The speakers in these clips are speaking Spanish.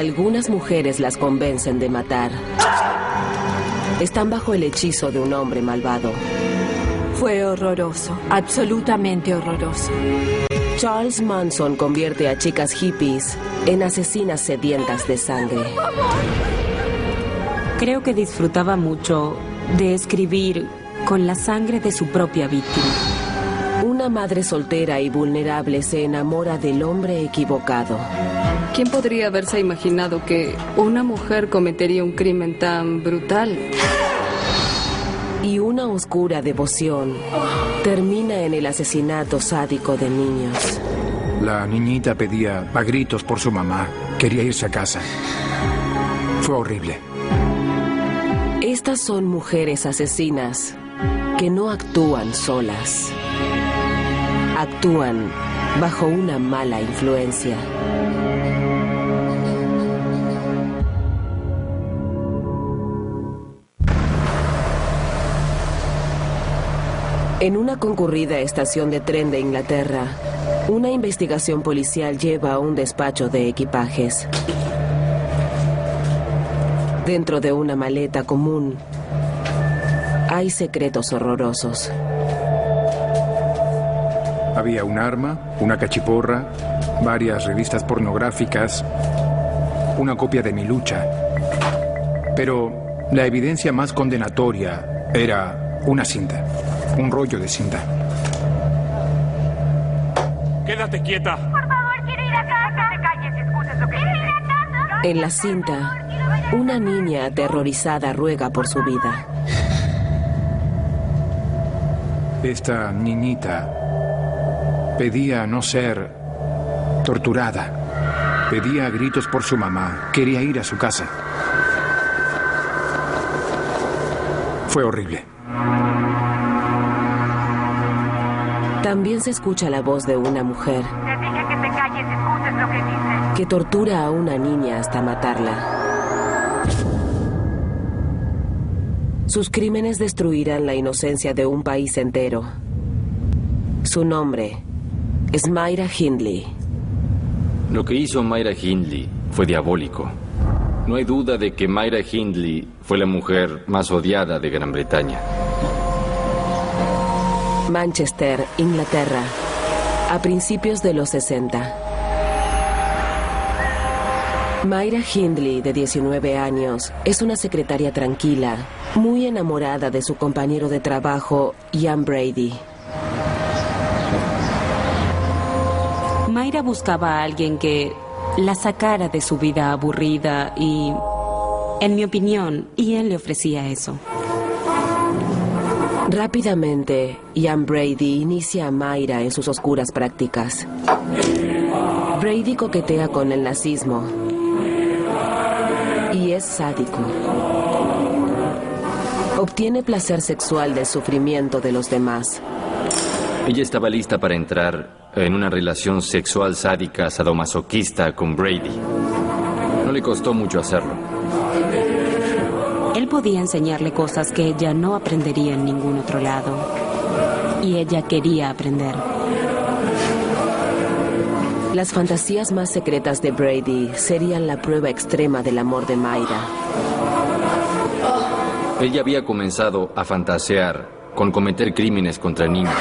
algunas mujeres las convencen de matar. Están bajo el hechizo de un hombre malvado. Fue horroroso, absolutamente horroroso. Charles Manson convierte a chicas hippies en asesinas sedientas de sangre. Creo que disfrutaba mucho de escribir con la sangre de su propia víctima. Una madre soltera y vulnerable se enamora del hombre equivocado. ¿Quién podría haberse imaginado que una mujer cometería un crimen tan brutal? Y una oscura devoción termina en el asesinato sádico de niños. La niñita pedía a gritos por su mamá. Quería irse a casa. Fue horrible. Estas son mujeres asesinas que no actúan solas. Actúan bajo una mala influencia. En una concurrida estación de tren de Inglaterra, una investigación policial lleva a un despacho de equipajes. Dentro de una maleta común, hay secretos horrorosos. Había un arma, una cachiporra, varias revistas pornográficas, una copia de Mi Lucha. Pero la evidencia más condenatoria era una cinta, un rollo de cinta. ¡Quédate quieta! Por favor, quiero ir a casa. No te calles, excuses lo que quiero ir a casa. En la cinta, una niña aterrorizada ruega por su vida. Esta niñita pedía no ser torturada. Pedía a gritos por su mamá. Quería ir a su casa. Fue horrible. También se escucha la voz de una mujer Te dije que te calles, excuses lo que dices. que tortura a una niña hasta matarla. Sus crímenes destruirán la inocencia de un país entero. Su nombre es Myra Hindley. Lo que hizo Myra Hindley fue diabólico. No hay duda de que Myra Hindley fue la mujer más odiada de Gran Bretaña. Manchester, Inglaterra, a principios de los 60. Myra Hindley, de 19 años, es una secretaria tranquila, muy enamorada de su compañero de trabajo, Ian Brady. Myra buscaba a alguien que la sacara de su vida aburrida y, en mi opinión, Ian le ofrecía eso. Rápidamente, Ian Brady inicia a Myra en sus oscuras prácticas. Brady coquetea con el nazismo y es sádico. Obtiene placer sexual del sufrimiento de los demás. Ella estaba lista para entrar en una relación sexual sádica sadomasoquista con Brady. No le costó mucho hacerlo. Él podía enseñarle cosas que ella no aprendería en ningún otro lado. Y ella quería aprender. Las fantasías más secretas de Brady serían la prueba extrema del amor de Myra. Ella había comenzado a fantasear con cometer crímenes contra niños.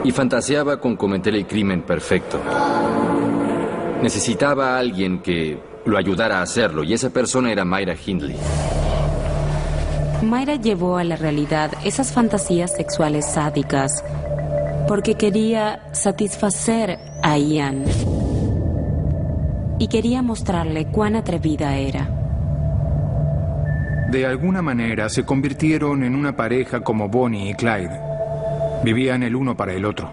Y fantaseaba con cometer el crimen perfecto. Necesitaba a alguien que lo ayudara a hacerlo, y esa persona era Myra Hindley. Myra llevó a la realidad esas fantasías sexuales sádicas porque quería satisfacer a Ian y quería mostrarle cuán atrevida era. De alguna manera se convirtieron en una pareja como Bonnie y Clyde. Vivían el uno para el otro.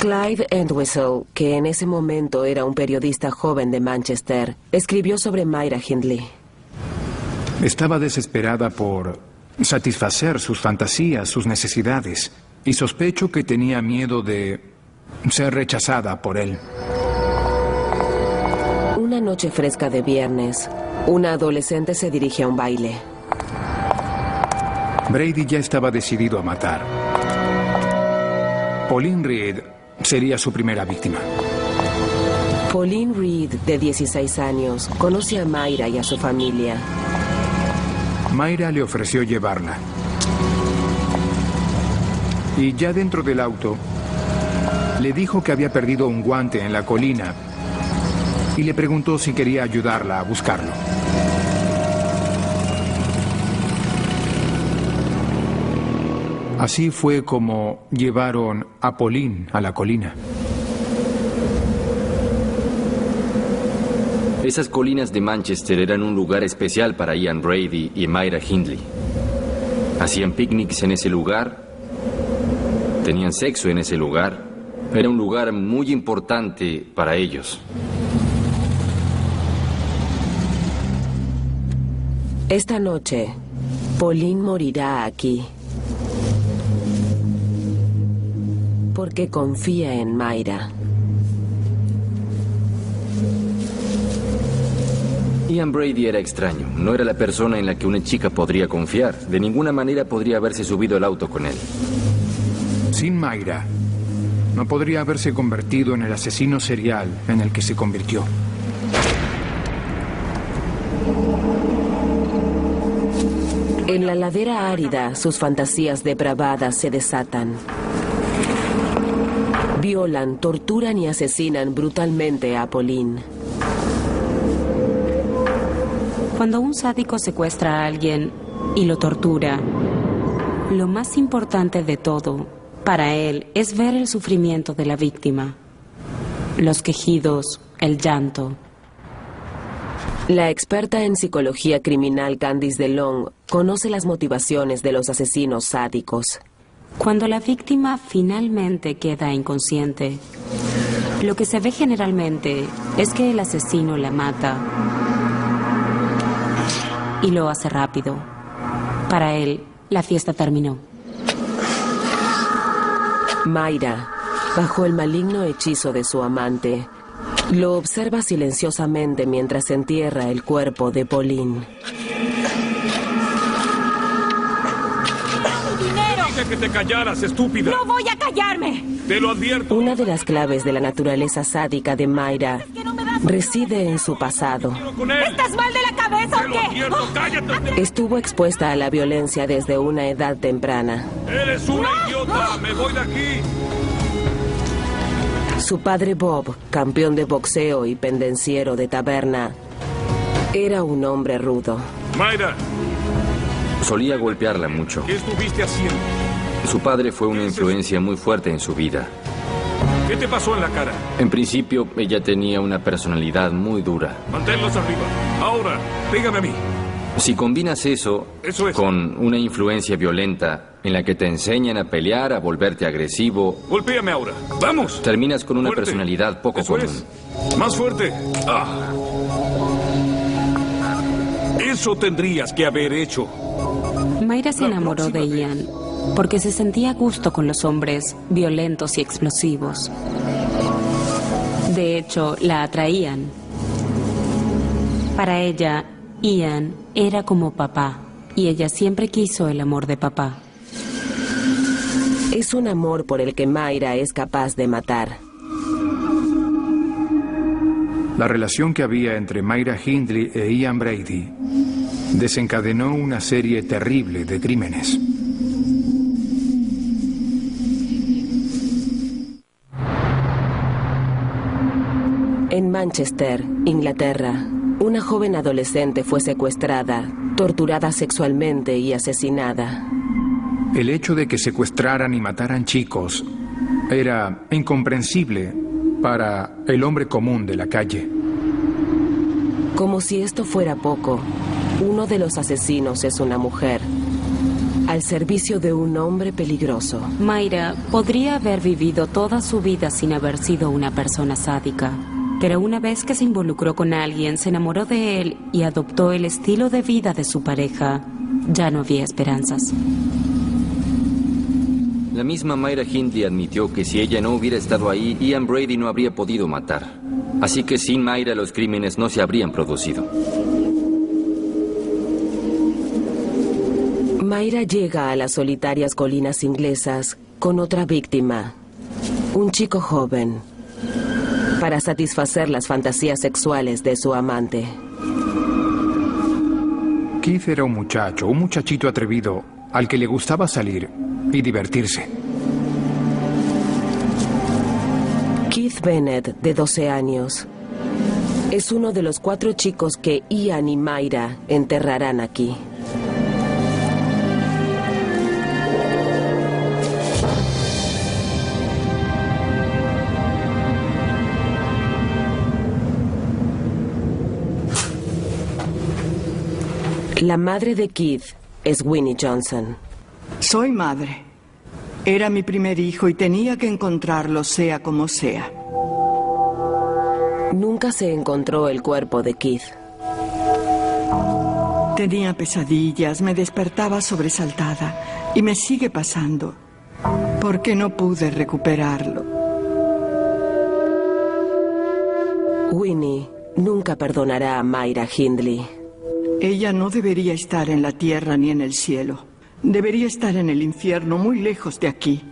Clive Entwistle, que en ese momento era un periodista joven de Manchester, escribió sobre Myra Hindley. Estaba desesperada por satisfacer sus fantasías, sus necesidades, y sospecho que tenía miedo de ser rechazada por él. Una noche fresca de viernes, una adolescente se dirige a un baile. Brady ya estaba decidido a matar. Pauline Reed sería su primera víctima. Pauline Reed, de 16 años, conoce a Mayra y a su familia. Mayra le ofreció llevarla. Y ya dentro del auto, le dijo que había perdido un guante en la colina y le preguntó si quería ayudarla a buscarlo. Así fue como llevaron a Pauline a la colina. Esas colinas de Manchester eran un lugar especial para Ian Brady y Myra Hindley. Hacían picnics en ese lugar, tenían sexo en ese lugar. Era un lugar muy importante para ellos. Esta noche, Pauline morirá aquí. Porque confía en Mayra. Ian Brady era extraño. No era la persona en la que una chica podría confiar. De ninguna manera podría haberse subido al auto con él. Sin Mayra, no podría haberse convertido en el asesino serial en el que se convirtió. En la ladera árida, sus fantasías depravadas se desatan. Violan, torturan y asesinan brutalmente a Pauline. Cuando un sádico secuestra a alguien y lo tortura, lo más importante de todo para él es ver el sufrimiento de la víctima, los quejidos, el llanto. La experta en psicología criminal Candice DeLong conoce las motivaciones de los asesinos sádicos. Cuando la víctima finalmente queda inconsciente, lo que se ve generalmente es que el asesino la mata y lo hace rápido. Para él, la fiesta terminó. Mayra, bajo el maligno hechizo de su amante, lo observa silenciosamente mientras entierra el cuerpo de Pauline. Dije que te callaras, estúpida. ¡No voy a callarme! Te lo advierto. Una de las claves de la naturaleza sádica de Mayra reside en su pasado. Con él. ¿Estás mal de la cabeza Te o lo qué? advierto, cállate. Estuvo expuesta a la violencia desde una edad temprana. Eres una idiota. Me voy de aquí. Su padre Bob, campeón de boxeo y pendenciero de taberna, era un hombre rudo. Mayra, Solía golpearla mucho. ¿qué estuviste haciendo? Su padre fue una influencia muy fuerte en su vida. ¿Qué te pasó en la cara? En principio, ella tenía una personalidad muy dura. Manténlos arriba. Ahora, pégame a mí. Si combinas eso Eso es. con una influencia violenta en la que te enseñan a pelear, a volverte agresivo, Golpéame ahora. ¡Vamos! terminas con una Fuerte. personalidad poco Eso común. es. Más fuerte. Ah. Eso tendrías que haber hecho. Mayra se La enamoró de próxima Ian porque se sentía a gusto con los hombres violentos y explosivos. De hecho, la atraían. Para ella, Ian era como papá, y ella siempre quiso el amor de papá. Es un amor por el que Mayra es capaz de matar. La relación que había entre Myra Hindley e Ian Brady desencadenó una serie terrible de crímenes. En Manchester, Inglaterra, una joven adolescente fue secuestrada, torturada sexualmente y asesinada. El hecho de que secuestraran y mataran chicos era incomprensible para el hombre común de la calle. Como si esto fuera poco, uno de los asesinos es una mujer, al servicio de un hombre peligroso. Mayra podría haber vivido toda su vida sin haber sido una persona sádica, pero una vez que se involucró con alguien, se enamoró de él y adoptó el estilo de vida de su pareja, ya no había esperanzas. La misma Myra Hindley admitió que si ella no hubiera estado ahí, Ian Brady no habría podido matar. Así que sin Mayra los crímenes no se habrían producido. Mayra llega a las solitarias colinas inglesas con otra víctima, un chico joven. para satisfacer las fantasías sexuales de su amante. Keith era un muchachito atrevido al que le gustaba salir y divertirse. Keith Bennett, de 12 años, es uno de los 4 chicos que Ian y Mayra enterrarán aquí. La madre de Keith es Winnie Johnson. Soy madre. Era mi primer hijo y tenía que encontrarlo sea como sea. Nunca se encontró el cuerpo de Keith. Tenía pesadillas, me despertaba sobresaltada y me sigue pasando porque no pude recuperarlo. Winnie nunca perdonará a Myra Hindley. Ella no debería estar en la tierra ni en el cielo. Debería estar en el infierno, muy lejos de aquí.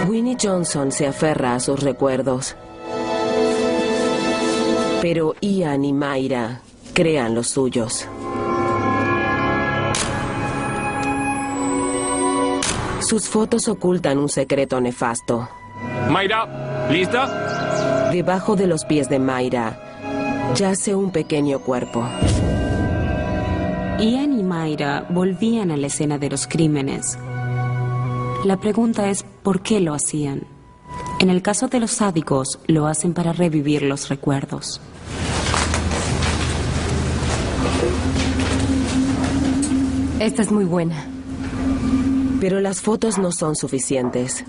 Winnie Johnson se aferra a sus recuerdos. Pero Ian y Mayra crean los suyos. Sus fotos ocultan un secreto nefasto. Mayra, ¿lista? Debajo de los pies de Mayra yace un pequeño cuerpo. Ian y Mayra volvían a la escena de los crímenes. La pregunta es ¿por qué lo hacían? En el caso de los sádicos, lo hacen para revivir los recuerdos. Esta es muy buena. Pero las fotos no son suficientes.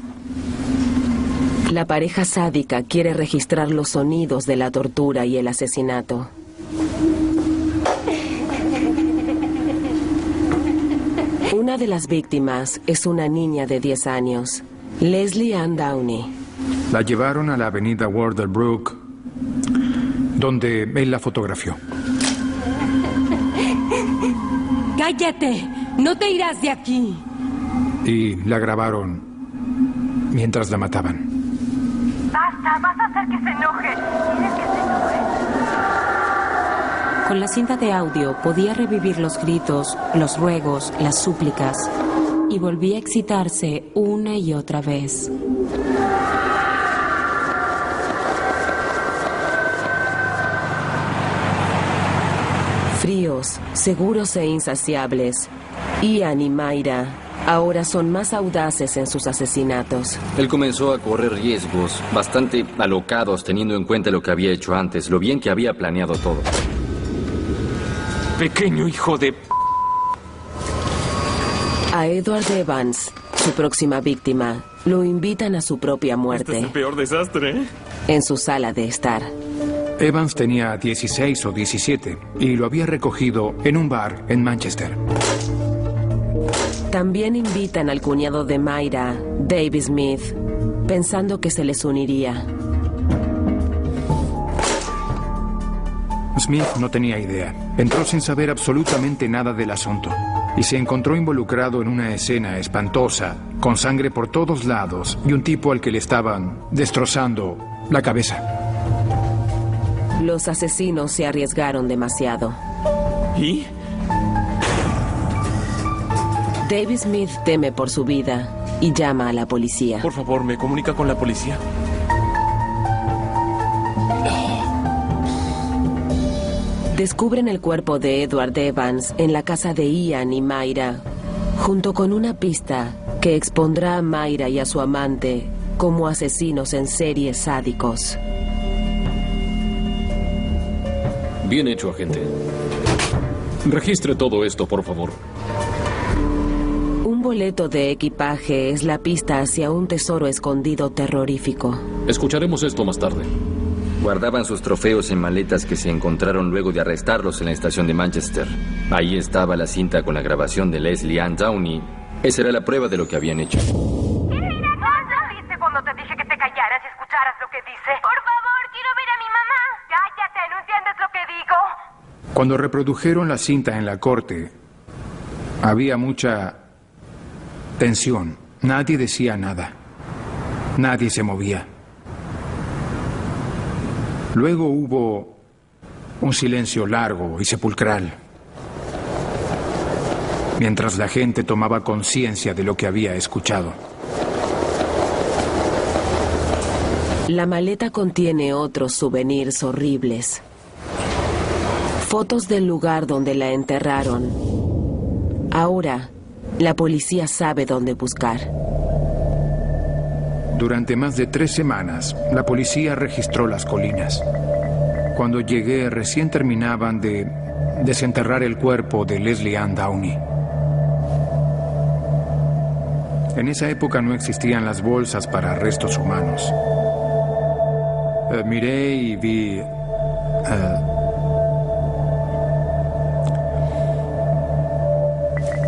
La pareja sádica quiere registrar los sonidos de la tortura y el asesinato. Una de las víctimas es una niña de 10 años, Leslie Ann Downey. La llevaron a la avenida Wardlebrook, donde él la fotografió. ¡Cállate! ¡No te irás de aquí! Y la grabaron mientras la mataban. Basta, vas a hacer que se enoje. ¿Quieres que se enoje? Con la cinta de audio podía revivir los gritos, los ruegos, las súplicas, y volvía a excitarse una y otra vez. Fríos, seguros e insaciables, Ian y Mayra ahora son más audaces en sus asesinatos. Él comenzó a correr riesgos bastante alocados teniendo en cuenta lo que había hecho antes, lo bien que había planeado todo. Pequeño hijo de... A Edward Evans, su próxima víctima, lo invitan a su propia muerte. Este es el peor desastre, ¿eh? En su sala de estar. Evans tenía 16 o 17 y lo había recogido en un bar en Manchester. También invitan al cuñado de Mayra, David Smith, pensando que se les uniría. Smith no tenía idea. Entró sin saber absolutamente nada del asunto y se encontró involucrado en una escena espantosa, con sangre por todos lados y un tipo al que le estaban destrozando la cabeza. Los asesinos se arriesgaron demasiado. ¿Y? David Smith teme por su vida y llama a la policía. Por favor, ¿me comunica con la policía? Descubren el cuerpo de Edward Evans en la casa de Ian y Mayra, junto con una pista que expondrá a Mayra y a su amante como asesinos en serie sádicos. Bien hecho, agente. Registre todo esto, por favor. Un boleto de equipaje es la pista hacia un tesoro escondido terrorífico. Escucharemos esto más tarde. Guardaban sus trofeos en maletas que se encontraron luego de arrestarlos en la estación de Manchester. Ahí estaba la cinta con la grabación de Leslie Ann Downey. Esa era la prueba de lo que habían hecho. ¿No viste cuando te dije que te callaras y escucharas lo que dice? Por favor, quiero ver a mi mamá. Cállate, ¿no entiendes lo que digo? Cuando reprodujeron la cinta en la corte, había mucha tensión. Nadie decía nada. Nadie se movía. Luego hubo un silencio largo y sepulcral, mientras la gente tomaba conciencia de lo que había escuchado. La maleta contiene otros souvenirs horribles. Fotos del lugar donde la enterraron. Ahora, la policía sabe dónde buscar. Durante más de 3 semanas, la policía registró las colinas. Cuando llegué, recién terminaban de desenterrar el cuerpo de Leslie Ann Downey. En esa época no existían las bolsas para restos humanos. Miré y vi...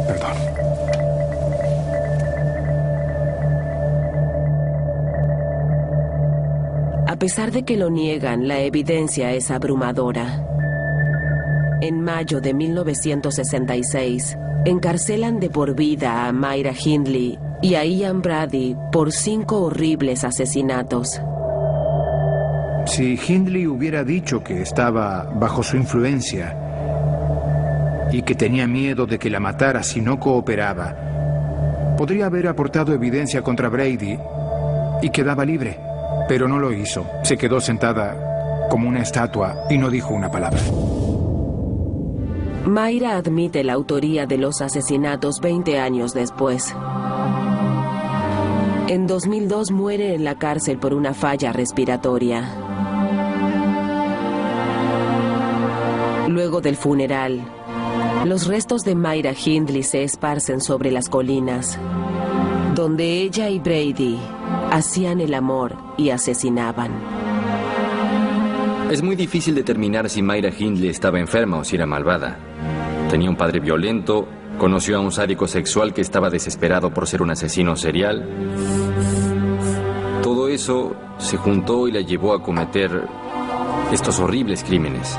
Perdón. A pesar de que lo niegan, la evidencia es abrumadora. En mayo de 1966, encarcelan de por vida a Myra Hindley y a Ian Brady por 5 horribles asesinatos. Si Hindley hubiera dicho que estaba bajo su influencia y que tenía miedo de que la matara si no cooperaba, podría haber aportado evidencia contra Brady y quedaba libre. Pero no lo hizo. Se quedó sentada como una estatua y no dijo una palabra. Myra admite la autoría de los asesinatos 20 años después. En 2002 muere en la cárcel por una falla respiratoria. Luego del funeral, los restos de Myra Hindley se esparcen sobre las colinas, donde ella y Brady hacían el amor y asesinaban. Es muy difícil determinar si Myra Hindley estaba enferma o si era malvada. Tenía un padre violento, conoció a un sádico sexual que estaba desesperado por ser un asesino serial. Todo eso se juntó y la llevó a cometer estos horribles crímenes.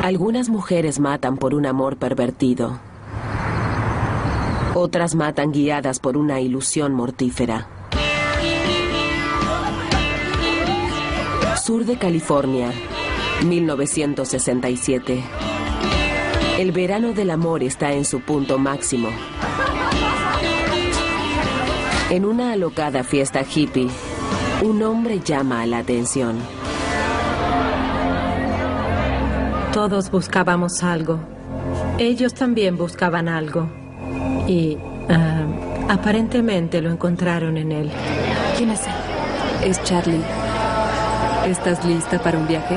Algunas mujeres matan por un amor pervertido. Otras matan guiadas por una ilusión mortífera. Sur de California, 1967. El verano del amor está en su punto máximo. En una alocada fiesta hippie, un hombre llama la atención. Todos buscábamos algo. Ellos también buscaban algo. Y aparentemente lo encontraron en él. ¿Quién es él? Es Charlie. ¿Estás lista para un viaje?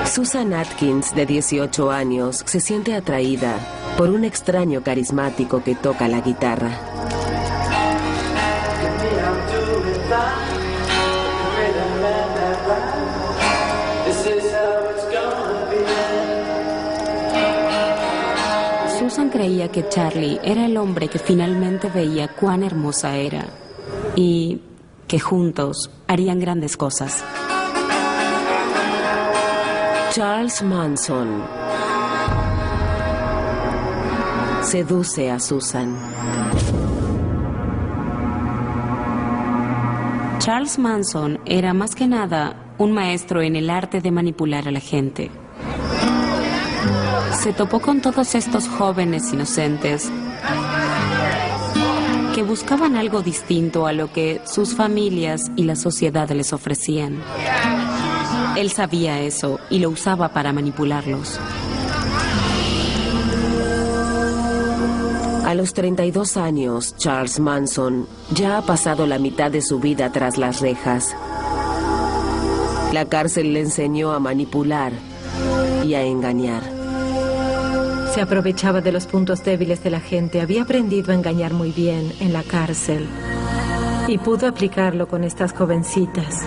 Susan Atkins, de 18 años, se siente atraída por un extraño carismático que toca la guitarra. Susan creía que Charlie era el hombre que finalmente veía cuán hermosa era y que juntos harían grandes cosas. Charles Manson seduce a Susan. Charles Manson era más que nada un maestro en el arte de manipular a la gente. Se topó con todos estos jóvenes inocentes que buscaban algo distinto a lo que sus familias y la sociedad les ofrecían. Él sabía eso y lo usaba para manipularlos. A los 32 años, Charles Manson ya ha pasado la mitad de su vida tras las rejas. La cárcel le enseñó a manipular y a engañar. Se aprovechaba de los puntos débiles de la gente. Había aprendido a engañar muy bien en la cárcel. Y pudo aplicarlo con estas jovencitas.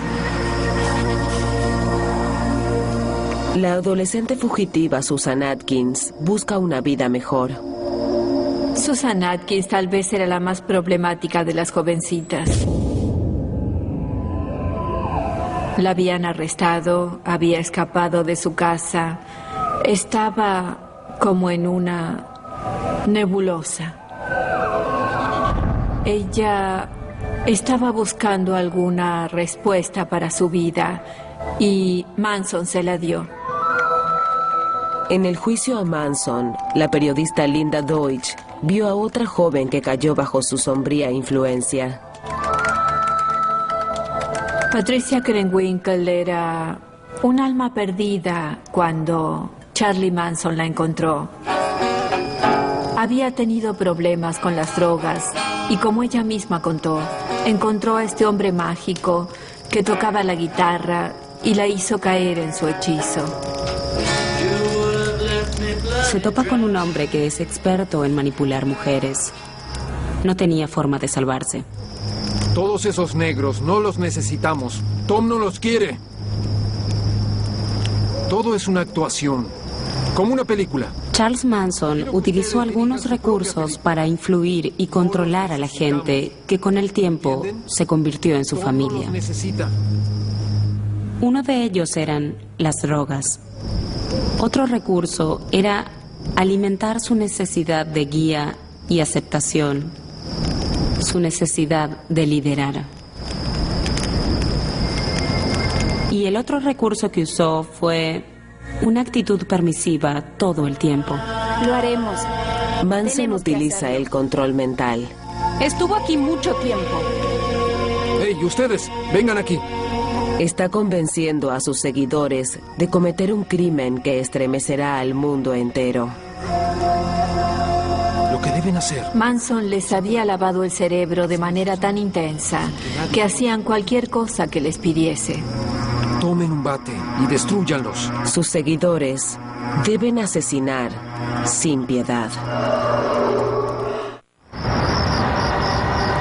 La adolescente fugitiva Susan Atkins busca una vida mejor. Susan Atkins tal vez era la más problemática de las jovencitas. La habían arrestado, había escapado de su casa. Estaba como en una nebulosa. Ella estaba buscando alguna respuesta para su vida y Manson se la dio. En el juicio a Manson, la periodista Linda Deutsch vio a otra joven que cayó bajo su sombría influencia. Patricia Krenwinkel era un alma perdida cuando Charlie Manson la encontró. Había tenido problemas con las drogas y, como ella misma contó, encontró a este hombre mágico que tocaba la guitarra y la hizo caer en su hechizo. Se topa con un hombre que es experto en manipular mujeres. No tenía forma de salvarse. Todos esos negros no los necesitamos. Tom no los quiere. Todo es una actuación, como una película. Charles Manson utilizó algunos recursos para influir y controlar a la gente que con el tiempo se convirtió en su familia. Uno de ellos eran las drogas. Otro recurso era alimentar su necesidad de guía y aceptación, su necesidad de liderar. Y el otro recurso que usó fue una actitud permisiva todo el tiempo. Lo haremos. Manson utiliza el control mental. Estuvo aquí mucho tiempo. ¡Hey, ustedes! ¡Vengan aquí! Está convenciendo a sus seguidores de cometer un crimen que estremecerá al mundo entero. Lo que deben hacer. Manson les había lavado el cerebro de manera tan intensa que hacían cualquier cosa que les pidiese. Tomen un bate y destrúyanlos. Sus seguidores deben asesinar sin piedad.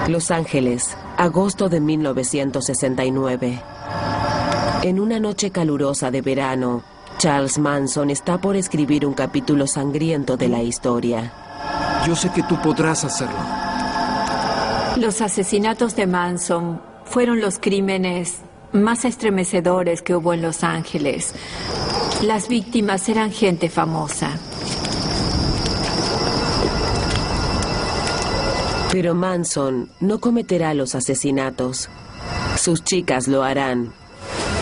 Los Ángeles, agosto de 1969. En una noche calurosa de verano, Charles Manson está por escribir un capítulo sangriento de la historia. Yo sé que tú podrás hacerlo. Los asesinatos de Manson fueron los crímenes más estremecedores que hubo en Los Ángeles. Las víctimas eran gente famosa. Pero Manson no cometerá los asesinatos. Sus chicas lo harán.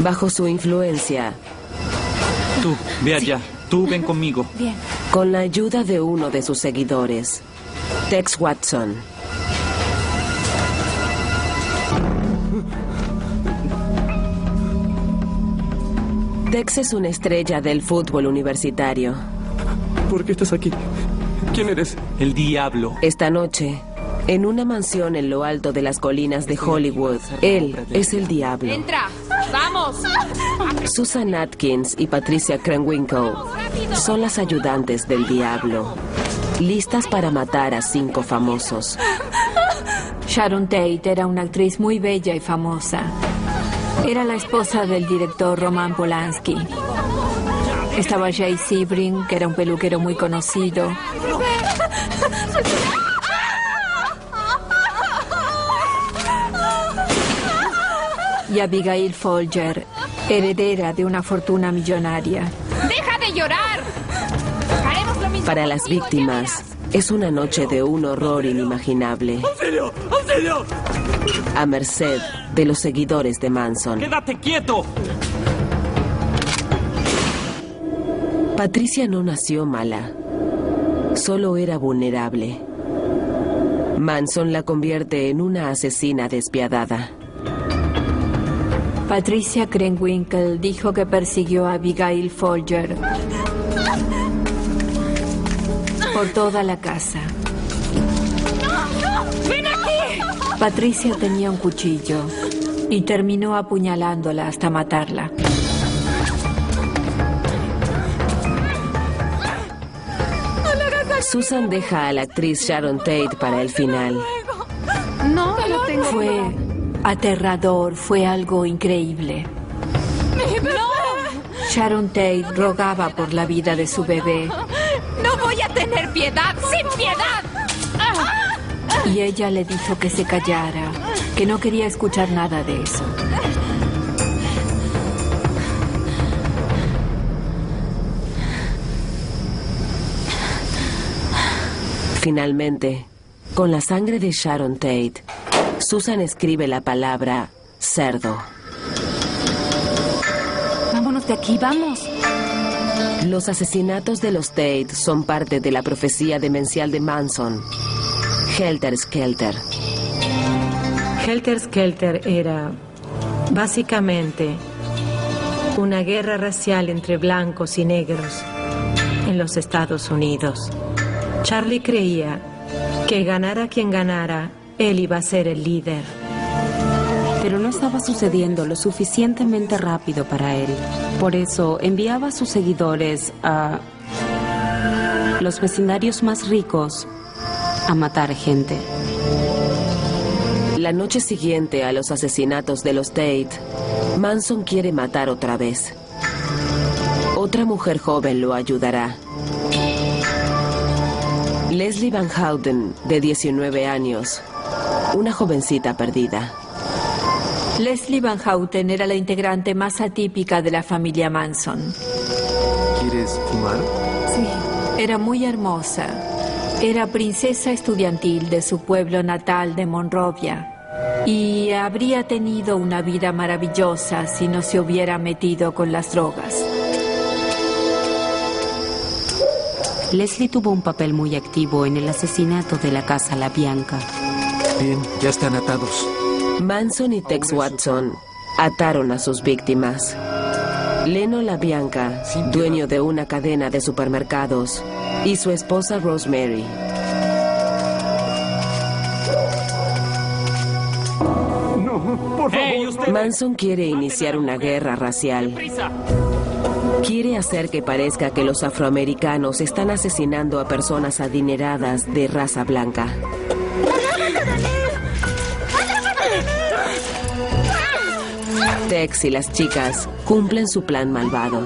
Bajo su influencia. Tú, ve allá. Tú ven conmigo. Bien. Con la ayuda de uno de sus seguidores, Tex Watson. Tex es una estrella del fútbol universitario. ¿Por qué estás aquí? ¿Quién eres? El diablo. Esta noche, en una mansión en lo alto de las colinas de Hollywood, él es el diablo. ¡Entra! ¡Vamos! Susan Atkins y Patricia Krenwinkel son las ayudantes del diablo, listas para matar a 5 famosos. Sharon Tate era una actriz muy bella y famosa. Era la esposa del director Roman Polanski. Estaba Jay Sebring, que era un peluquero muy conocido. Y Abigail Folger, heredera de una fortuna millonaria. ¡Deja de llorar! Haremos lo mismo. Para las víctimas, es una noche de un horror inimaginable. ¡Auxilio! ¡Auxilio! A merced de los seguidores de Manson. ¡Quédate quieto! Patricia no nació mala, solo era vulnerable. Manson la convierte en una asesina despiadada. Patricia Krenwinkel dijo que persiguió a Abigail Folger por toda la casa. ¡Ven aquí! Patricia tenía un cuchillo y terminó apuñalándola hasta matarla. Susan deja a la actriz Sharon Tate para el final. No, no tengo. Fue aterrador, fue algo increíble. ¡No! Sharon Tate rogaba por la vida de su bebé. ¡No voy a tener piedad! ¡Sin piedad! Y ella le dijo que se callara, que no quería escuchar nada de eso. Finalmente, con la sangre de Sharon Tate, Susan escribe la palabra cerdo. Vámonos de aquí, vamos. Los asesinatos de los Tate son parte de la profecía demencial de Manson. Helter Skelter. Helter Skelter era, básicamente, una guerra racial entre blancos y negros en los Estados Unidos. Charlie creía que ganara quien ganara, él iba a ser el líder. Pero no estaba sucediendo lo suficientemente rápido para él. Por eso enviaba a sus seguidores a los vecindarios más ricos a matar gente. La noche siguiente a los asesinatos de los Tate, Manson quiere matar otra vez. Otra mujer joven lo ayudará. Leslie Van Houten, de 19 años, una jovencita perdida. Leslie Van Houten era la integrante más atípica de la familia Manson. ¿Quieres fumar? Sí, era muy hermosa. Era princesa estudiantil de su pueblo natal de Monrovia. Y habría tenido una vida maravillosa si no se hubiera metido con las drogas. Leslie tuvo un papel muy activo en el asesinato de la Casa La Bianca. Bien, ya están atados. Manson y Tex Watson ataron a sus víctimas. Leno LaBianca, dueño de una cadena de supermercados, y su esposa Rosemary. No, por favor. Manson quiere iniciar una guerra racial. Quiere hacer que parezca que los afroamericanos están asesinando a personas adineradas de raza blanca. Tex y las chicas cumplen su plan malvado.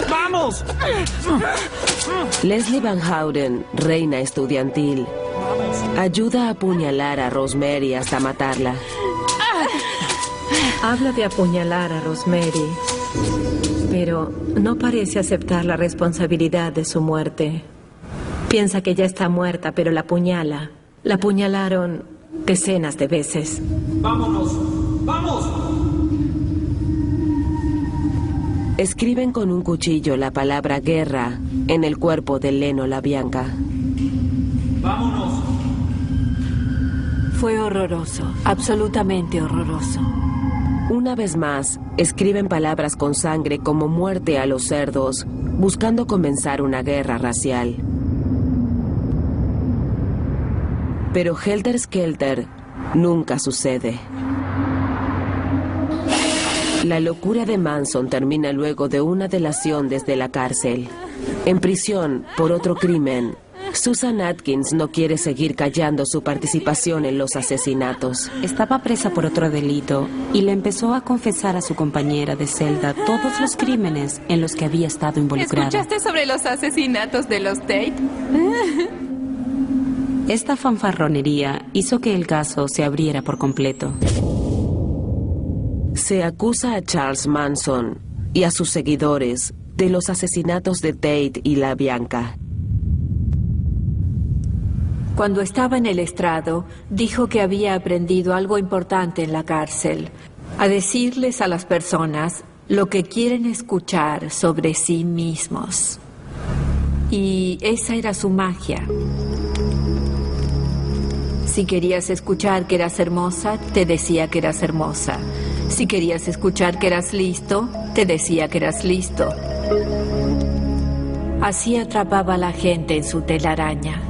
¡Vamos! Leslie Van Houten, reina estudiantil, ayuda a apuñalar a Rosemary hasta matarla. Habla de apuñalar a Rosemary, pero no parece aceptar la responsabilidad de su muerte. Piensa que ya está muerta, pero la apuñala. La apuñalaron decenas de veces. ¡Vámonos! ¡Vamos! Escriben con un cuchillo la palabra guerra en el cuerpo de Leno LaBianca. ¡Vámonos! Fue horroroso, absolutamente horroroso. Una vez más, escriben palabras con sangre como muerte a los cerdos, buscando comenzar una guerra racial. Pero Helter Skelter nunca sucede. La locura de Manson termina luego de una delación desde la cárcel. En prisión por otro crimen, Susan Atkins no quiere seguir callando su participación en los asesinatos. Estaba presa por otro delito y le empezó a confesar a su compañera de celda todos los crímenes en los que había estado involucrada. ¿Escuchaste sobre los asesinatos de los Tate? Esta fanfarronería hizo que el caso se abriera por completo. Se acusa a Charles Manson y a sus seguidores de los asesinatos de Tate y LaBianca. Cuando estaba en el estrado, dijo que había aprendido algo importante en la cárcel: a decirles a las personas lo que quieren escuchar sobre sí mismos. Y esa era su magia. Si querías escuchar que eras hermosa, te decía que eras hermosa. Si querías escuchar que eras listo, te decía que eras listo. Así atrapaba a la gente en su telaraña.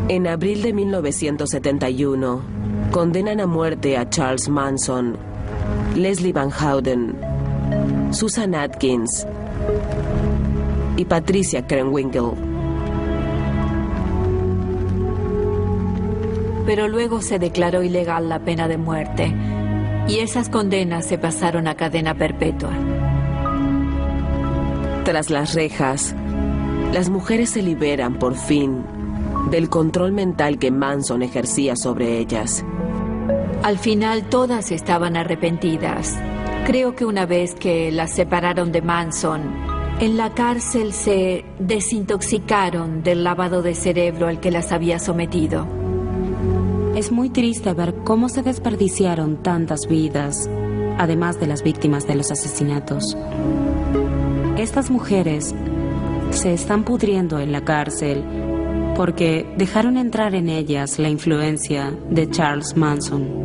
En abril de 1971, condenan a muerte a Charles Manson, Leslie Van Houten, Susan Atkins y Patricia Krenwinkel. Pero luego se declaró ilegal la pena de muerte y esas condenas se pasaron a cadena perpetua. Tras las rejas, las mujeres se liberan por fin del control mental que Manson ejercía sobre ellas. Al final todas estaban arrepentidas. Creo que una vez que las separaron de Manson, En la cárcel se desintoxicaron del lavado de cerebro al que las había sometido. Es muy triste ver cómo se desperdiciaron tantas vidas, además de las víctimas de los asesinatos. Estas mujeres se están pudriendo en la cárcel porque dejaron entrar en ellas la influencia de Charles Manson.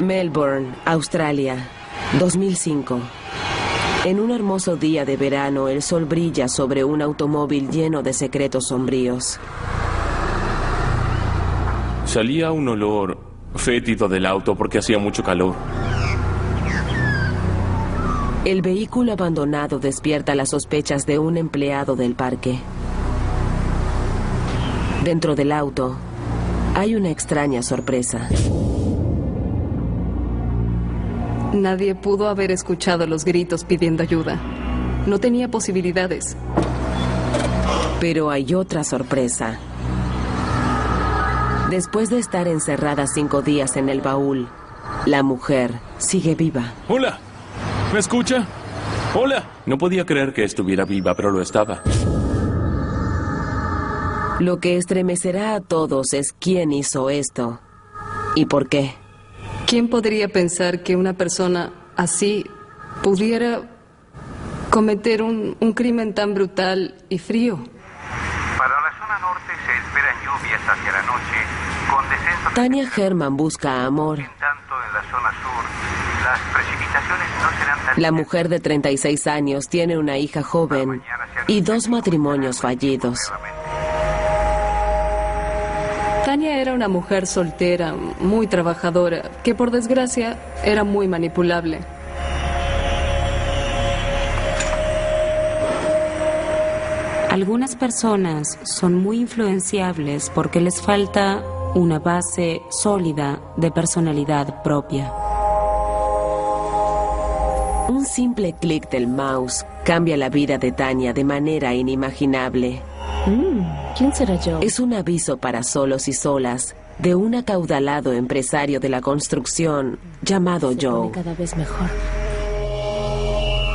Melbourne, Australia, 2005. En un hermoso día de verano, el sol brilla sobre un automóvil lleno de secretos sombríos. Salía un olor fétido del auto porque hacía mucho calor. El vehículo abandonado despierta las sospechas de un empleado del parque. Dentro del auto, hay una extraña sorpresa. Nadie pudo haber escuchado los gritos pidiendo ayuda. No tenía posibilidades. Pero hay otra sorpresa. Después de estar encerrada 5 días en el baúl, la mujer sigue viva. ¡Hola! ¿Me escucha? ¡Hola! No podía creer que estuviera viva, pero lo estaba. Lo que estremecerá a todos es quién hizo esto y por qué. ¿Quién podría pensar que una persona así pudiera cometer un crimen tan brutal y frío? Para la zona norte se esperan lluvias hacia la noche, con descenso... Tania Herman busca amor. En tanto, en la zona sur, las precipitaciones no serán tan... La mujer de 36 años tiene una hija joven y 2 matrimonios fallidos. Tania era una mujer soltera, muy trabajadora, que por desgracia era muy manipulable. Algunas personas son muy influenciables porque les falta una base sólida de personalidad propia. Un simple clic del mouse cambia la vida de Tania de manera inimaginable. ¿Quién será Joe? Es un aviso para solos y solas de un acaudalado empresario de la construcción llamado Joe. Cada vez mejor.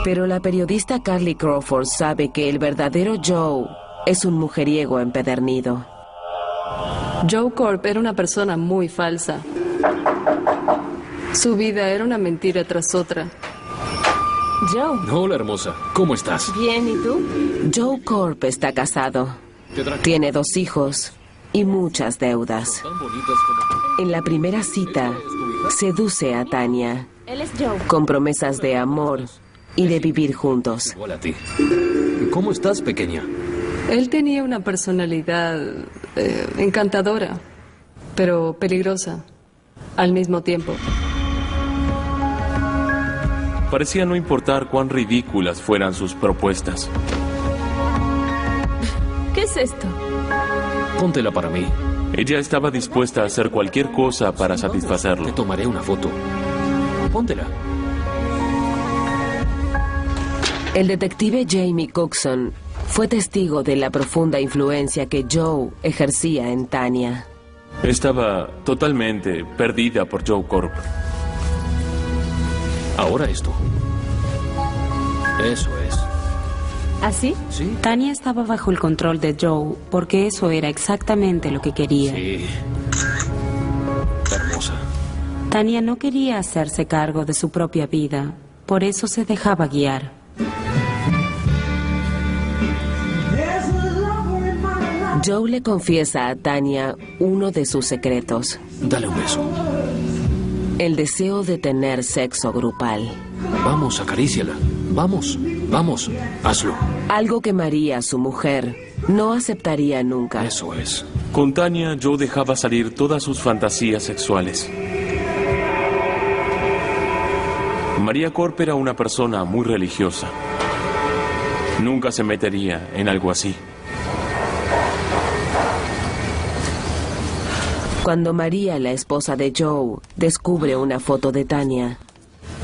Pero la periodista Carly Crawford sabe que el verdadero Joe es un mujeriego empedernido. Joe Corp era una persona muy falsa. Su vida era una mentira tras otra. Joe. Hola, hermosa. ¿Cómo estás? Bien, ¿y tú? Joe Corp está casado. Tiene 2 hijos y muchas deudas. En la primera cita, seduce a Tania. Él es Joe. Con promesas de amor y de vivir juntos. Igual a ti. ¿Cómo estás, pequeña? Él tenía una personalidad encantadora, pero peligrosa al mismo tiempo. Parecía no importar cuán ridículas fueran sus propuestas. ¿Qué es esto? Póntela para mí. Ella estaba dispuesta a hacer cualquier cosa para satisfacerlo. Te tomaré una foto. Póntela. El detective Jamie Cookson fue testigo de la profunda influencia que Joe ejercía en Tania. Estaba totalmente perdida por Joe Corp. Ahora esto. Eso es. ¿Así? Sí. Tania estaba bajo el control de Joe porque eso era exactamente lo que quería. Sí. Hermosa. Tania no quería hacerse cargo de su propia vida, por eso se dejaba guiar. Joe le confiesa a Tania uno de sus secretos. Dale un beso. El deseo de tener sexo grupal. Vamos, acaríciala. Vamos, vamos, hazlo. Algo que María, su mujer, no aceptaría nunca. Eso es. Con Tania, Joe dejaba salir todas sus fantasías sexuales. María Corp era una persona muy religiosa. Nunca se metería en algo así. Cuando María, la esposa de Joe, descubre una foto de Tania...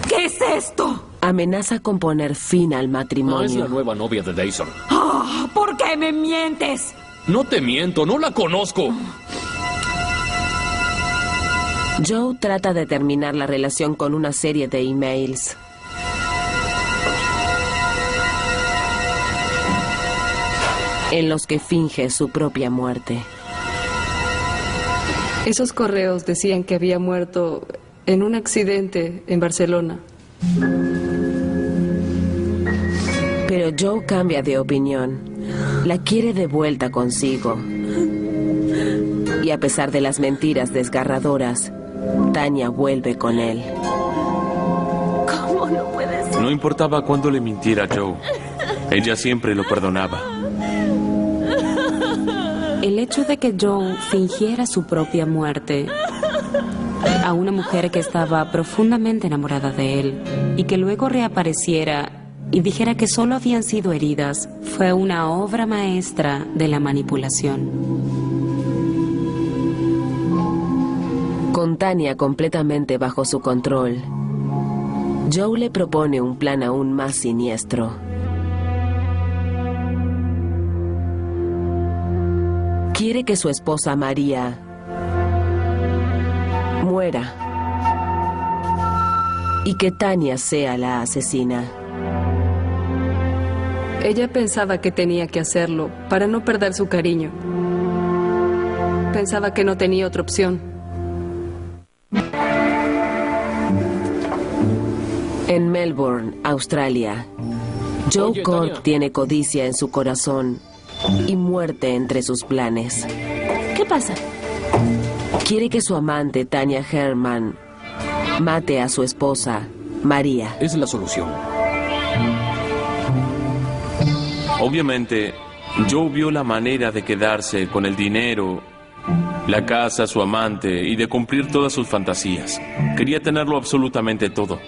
¿Qué es esto? Amenaza con poner fin al matrimonio. No es la nueva novia de Dayson. Oh, ¿por qué me mientes? No te miento, no la conozco. Joe trata de terminar la relación con una serie de emails. En los que finge su propia muerte. Esos correos decían que había muerto en un accidente en Barcelona. Pero Joe cambia de opinión. La quiere de vuelta consigo. Y a pesar de las mentiras desgarradoras, Tanya vuelve con él. ¿Cómo no puede ser? No importaba cuándo le mintiera a Joe. Ella siempre lo perdonaba. El hecho de que Joe fingiera su propia muerte a una mujer que estaba profundamente enamorada de él y que luego reapareciera y dijera que solo habían sido heridas fue una obra maestra de la manipulación. Con Tanya completamente bajo su control, Joe le propone un plan aún más siniestro. Quiere que su esposa María muera y que Tanya sea la asesina. Ella pensaba que tenía que hacerlo para no perder su cariño. Pensaba que no tenía otra opción. En Melbourne, Australia, Joe Corp tiene codicia en su corazón y muerte entre sus planes. ¿Qué pasa? Quiere que su amante, Tanya Herman, mate a su esposa, María. Es la solución. Obviamente, Joe vio la manera de quedarse con el dinero, la casa, su amante y de cumplir todas sus fantasías. Quería tenerlo absolutamente todo.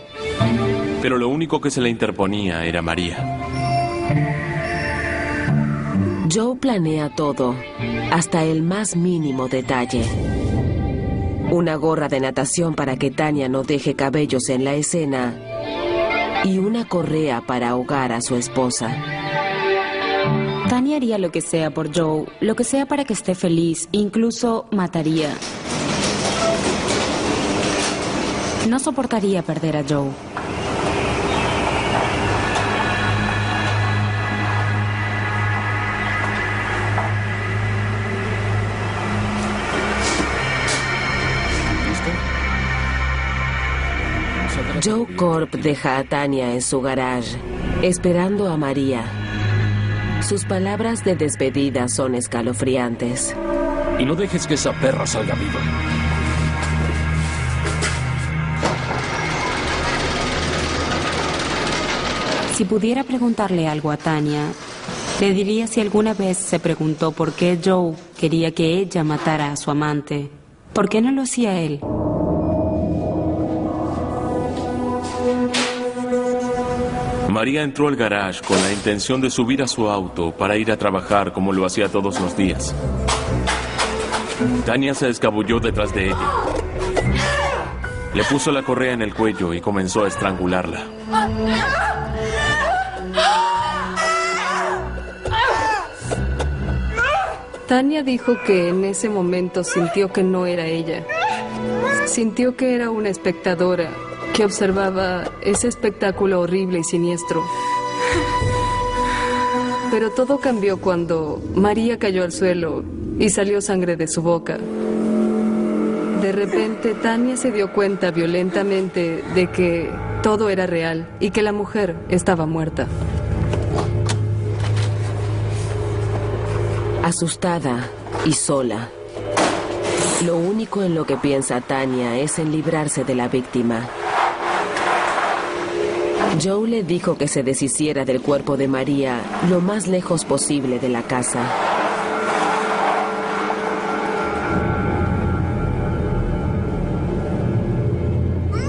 Pero lo único que se le interponía era María. Joe planea todo, hasta el más mínimo detalle. Una gorra de natación para que Tanya no deje cabellos en la escena y una correa para ahogar a su esposa. Tanya haría lo que sea por Joe, lo que sea para que esté feliz, incluso mataría. No soportaría perder a Joe. Joe Corp deja a Tanya en su garage, esperando a María. Sus palabras de despedida son escalofriantes. Y no dejes que esa perra salga viva. Si pudiera preguntarle algo a Tanya, le diría si alguna vez se preguntó por qué Joe quería que ella matara a su amante. ¿Por qué no lo hacía él? María entró al garage con la intención de subir a su auto para ir a trabajar como lo hacía todos los días. Tanya se escabulló detrás de ella. Le puso la correa en el cuello y comenzó a estrangularla. Tanya dijo que en ese momento sintió que no era ella. Sintió que era una espectadora que observaba ese espectáculo horrible y siniestro. Pero todo cambió cuando María cayó al suelo y salió sangre de su boca. De repente, Tanya se dio cuenta violentamente de que todo era real y que la mujer estaba muerta. Asustada y sola, lo único en lo que piensa Tanya es en librarse de la víctima. Joe le dijo que se deshiciera del cuerpo de María lo más lejos posible de la casa.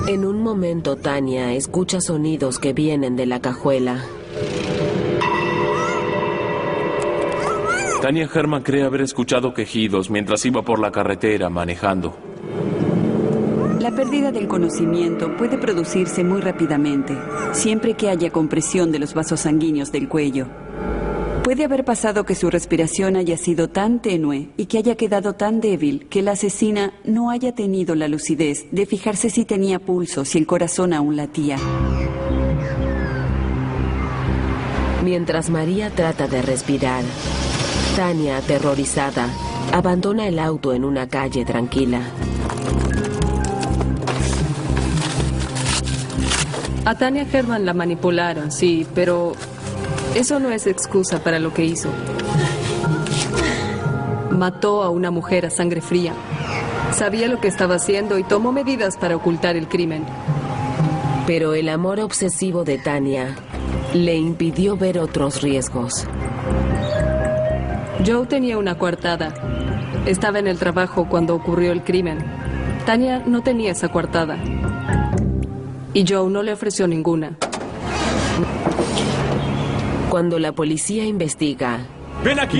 En un momento, Tanya escucha sonidos que vienen de la cajuela. Tanya Herman cree haber escuchado quejidos mientras iba por la carretera manejando. La pérdida del conocimiento puede producirse muy rápidamente, siempre que haya compresión de los vasos sanguíneos del cuello. Puede haber pasado que su respiración haya sido tan tenue y que haya quedado tan débil que la asesina no haya tenido la lucidez de fijarse si tenía pulso, si el corazón aún latía. Mientras María trata de respirar, Tania, aterrorizada, abandona el auto en una calle tranquila. A Tania Herman la manipularon, sí, pero eso no es excusa para lo que hizo. Mató a una mujer a sangre fría. Sabía lo que estaba haciendo y tomó medidas para ocultar el crimen. Pero el amor obsesivo de Tania le impidió ver otros riesgos. Joe tenía una coartada. Estaba en el trabajo cuando ocurrió el crimen. Tania no tenía esa coartada. Y Joe no le ofreció ninguna. Cuando la policía investiga,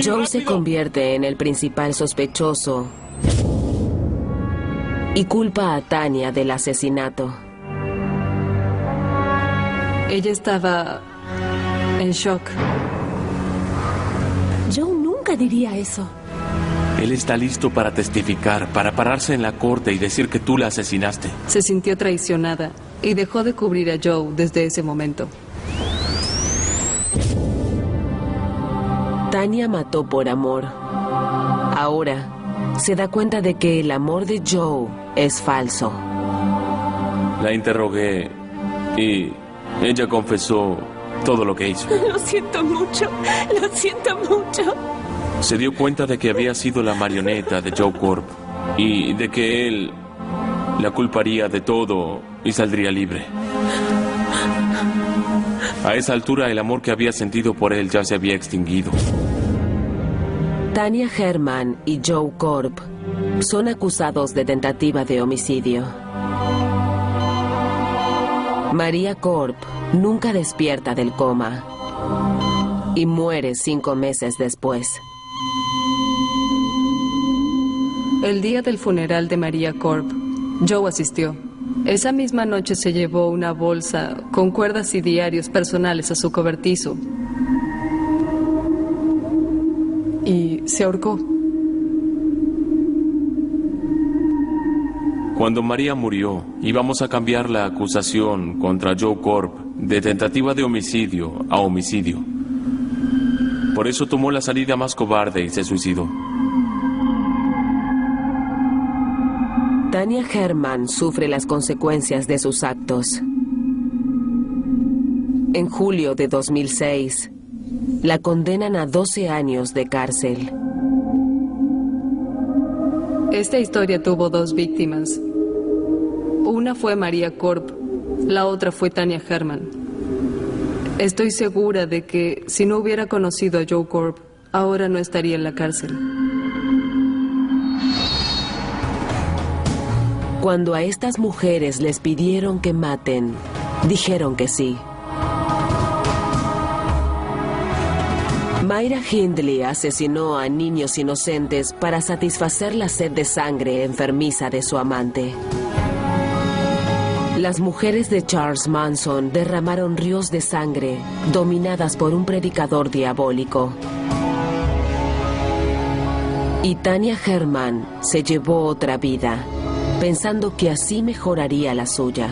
Joe se convierte en el principal sospechoso y culpa a Tania del asesinato. Ella estaba en shock. Joe nunca diría eso. Él está listo para testificar, para pararse en la corte y decir que tú la asesinaste. Se sintió traicionada y dejó de cubrir a Joe desde ese momento. Tania mató por amor. Ahora se da cuenta de que el amor de Joe es falso. La interrogué y ella confesó todo lo que hizo. Lo siento mucho, lo siento mucho. Se dio cuenta de que había sido la marioneta de Joe Corp y de que él la culparía de todo y saldría libre. A esa altura el amor que había sentido por él ya se había extinguido. Tania Herman y Joe Corp son acusados de tentativa de homicidio. María Corp nunca despierta del coma y muere 5 meses después. El día del funeral de María Corp, Joe asistió. Esa misma noche se llevó una bolsa con cuerdas y diarios personales a su cobertizo. Y se ahorcó. Cuando María murió, íbamos a cambiar la acusación contra Joe Corp de tentativa de homicidio a homicidio. Por eso tomó la salida más cobarde y se suicidó. Tania Herman sufre las consecuencias de sus actos. En julio de 2006, la condenan a 12 años de cárcel. Esta historia tuvo 2 víctimas. Una fue María Corp, la otra fue Tania Herman. Estoy segura de que si no hubiera conocido a Joe Corp, ahora no estaría en la cárcel. Cuando a estas mujeres les pidieron que maten, dijeron que sí. Myra Hindley asesinó a niños inocentes para satisfacer la sed de sangre enfermiza de su amante. Las mujeres de Charles Manson derramaron ríos de sangre, dominadas por un predicador diabólico. Y Tania Herman se llevó otra vida, pensando que así mejoraría la suya.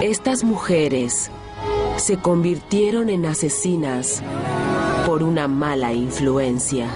Estas mujeres se convirtieron en asesinas por una mala influencia.